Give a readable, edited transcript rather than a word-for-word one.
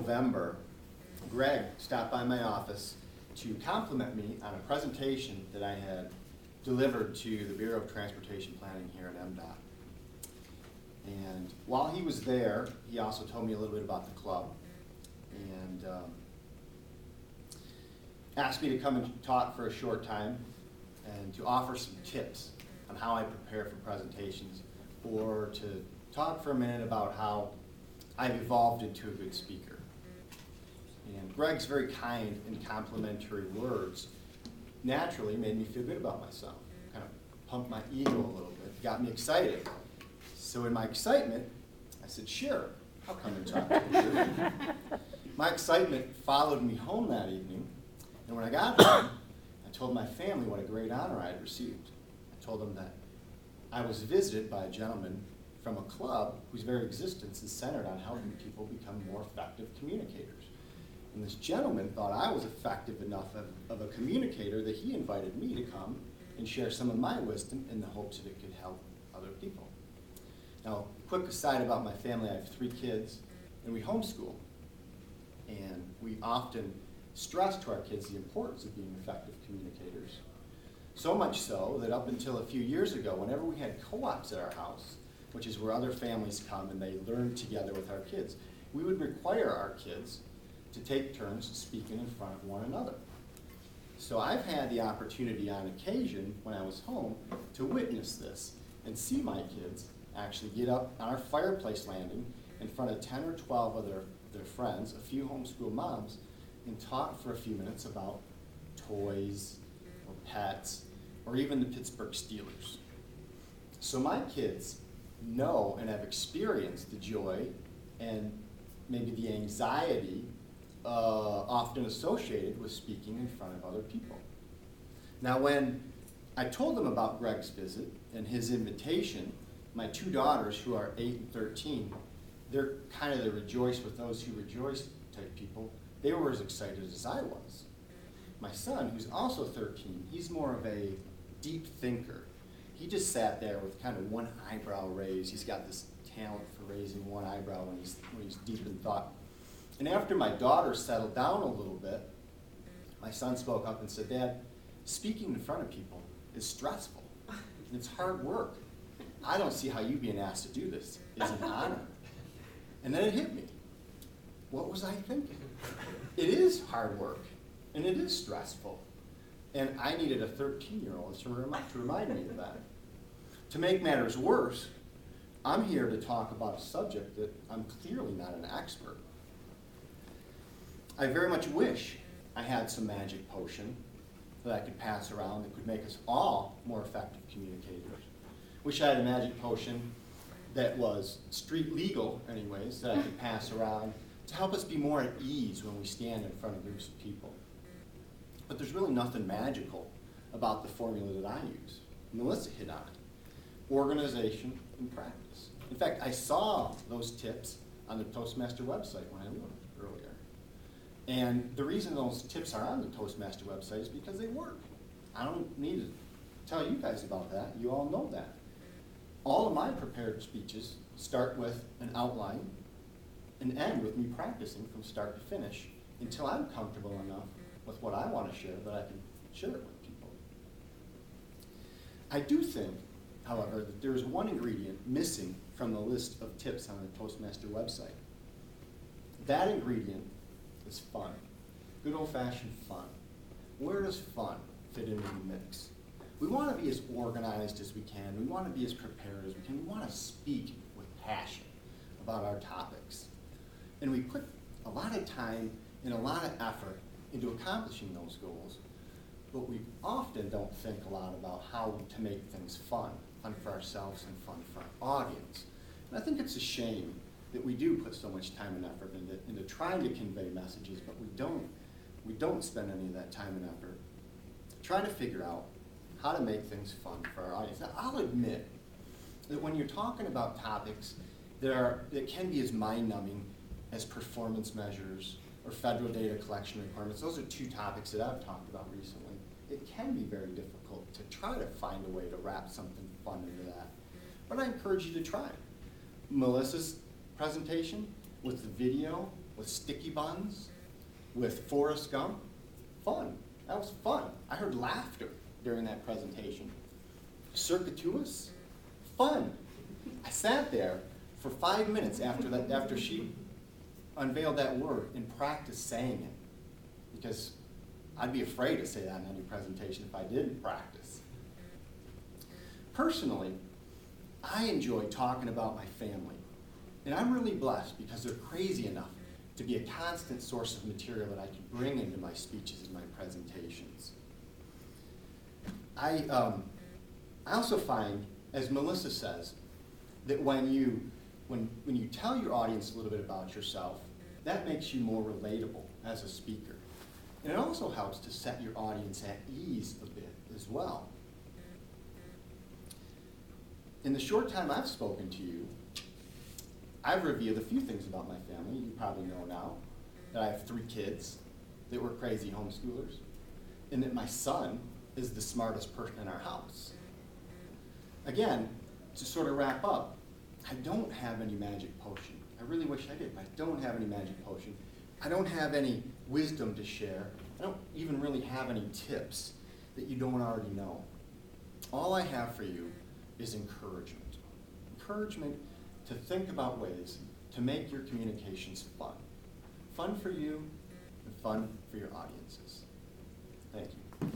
November, Greg stopped by my office to compliment me on a presentation that I had delivered to the Bureau of Transportation Planning here at MDOT. And while he was there, he also told me a little bit about the club and asked me to come and talk for a short time and to offer some tips on how I prepare for presentations, or to talk for a minute about how I've evolved into a good speaker. And Greg's very kind and complimentary words naturally made me feel good about myself, kind of pumped my ego a little bit, got me excited. So in my excitement, I said, sure, I'll come and talk to you. My excitement followed me home that evening, and when I got home, I told my family what a great honor I had received. I told them that I was visited by a gentleman from a club whose very existence is centered on helping people become more effective communicators. And this gentleman thought I was effective enough of a communicator that he invited me to come and share some of my wisdom in the hopes that it could help other people. Now, quick aside about my family, I have 3 kids, and we homeschool. And we often stress to our kids the importance of being effective communicators. So much so that up until a few years ago, whenever we had co-ops at our house, which is where other families come and they learn together with our kids, we would require our kids to take turns speaking in front of one another. So I've had the opportunity on occasion when I was home to witness this and see my kids actually get up on our fireplace landing in front of 10 or 12 of their friends, a few homeschool moms, and talk for a few minutes about toys or pets or even the Pittsburgh Steelers. So my kids know and have experienced the joy and maybe the anxiety often associated with speaking in front of other people. Now, when I told them about Greg's visit and his invitation, my 2 daughters, who are 8 and 13, they're kind of the rejoice with those who rejoice type people. They were as excited as I was. My son, who's also 13, he's more of a deep thinker. He just sat there with kind of one eyebrow raised. He's got this talent for raising one eyebrow when he's deep in thought. And after my daughter settled down a little bit, my son spoke up and said, Dad, speaking in front of people is stressful. It's hard work. I don't see how you being asked to do this is an honor. And then it hit me. What was I thinking? It is hard work, and it is stressful. And I needed a 13-year-old to remind me of that. To make matters worse, I'm here to talk about a subject that I'm clearly not an expert. I very much wish I had some magic potion that I could pass around that could make us all more effective communicators. Wish I had a magic potion that was street legal, anyways, that I could pass around to help us be more at ease when we stand in front of groups of people. But there's really nothing magical about the formula that I use. Melissa hit on it. Organization and practice. In fact, I saw those tips on the Toastmaster website when I looked earlier. And the reason those tips are on the Toastmaster website is because they work. I don't need to tell you guys about that. You all know that. All of my prepared speeches start with an outline and end with me practicing from start to finish until I'm comfortable enough with what I want to share that I can share it with people. I do think, however, that there is one ingredient missing from the list of tips on the Toastmaster website. That ingredient is fun. Good old-fashioned fun. Where does fun fit into the mix? We want to be as organized as we can. We want to be as prepared as we can. We want to speak with passion about our topics. And we put a lot of time and a lot of effort into accomplishing those goals, but we often don't think a lot about how to make things fun for ourselves and fun for our audience. And I think it's a shame that we do put so much time and effort into trying to convey messages, but we don't spend any of that time and effort trying to figure out how to make things fun for our audience. Now, I'll admit that when you're talking about topics that can be as mind-numbing as performance measures or federal data collection requirements, those are 2 topics that I've talked about recently. It can be very difficult to try to find a way to wrap something fun into that. But I encourage you to try it. Melissa's presentation with the video with sticky buns, with Forrest Gump. Fun. That was fun. I heard laughter during that presentation. Circuitous. Fun. I sat there for 5 minutes after she unveiled that word and practiced saying it, because I'd be afraid to say that in any presentation if I didn't practice. Personally, I enjoy talking about my family, and I'm really blessed because they're crazy enough to be a constant source of material that I can bring into my speeches and my presentations. I also find, as Melissa says, that when you tell your audience a little bit about yourself, that makes you more relatable as a speaker. And it also helps to set your audience at ease a bit as well. In the short time I've spoken to you, I've revealed a few things about my family. You probably know now that I have 3 kids that were crazy homeschoolers, and that my son is the smartest person in our house. Again, to sort of wrap up, I don't have any magic potion. I really wish I did, but I don't have any magic potion. I don't have any wisdom to share. I don't even really have any tips that you don't already know. All I have for you is encouragement. Encouragement to think about ways to make your communications fun. Fun for you and fun for your audiences. Thank you.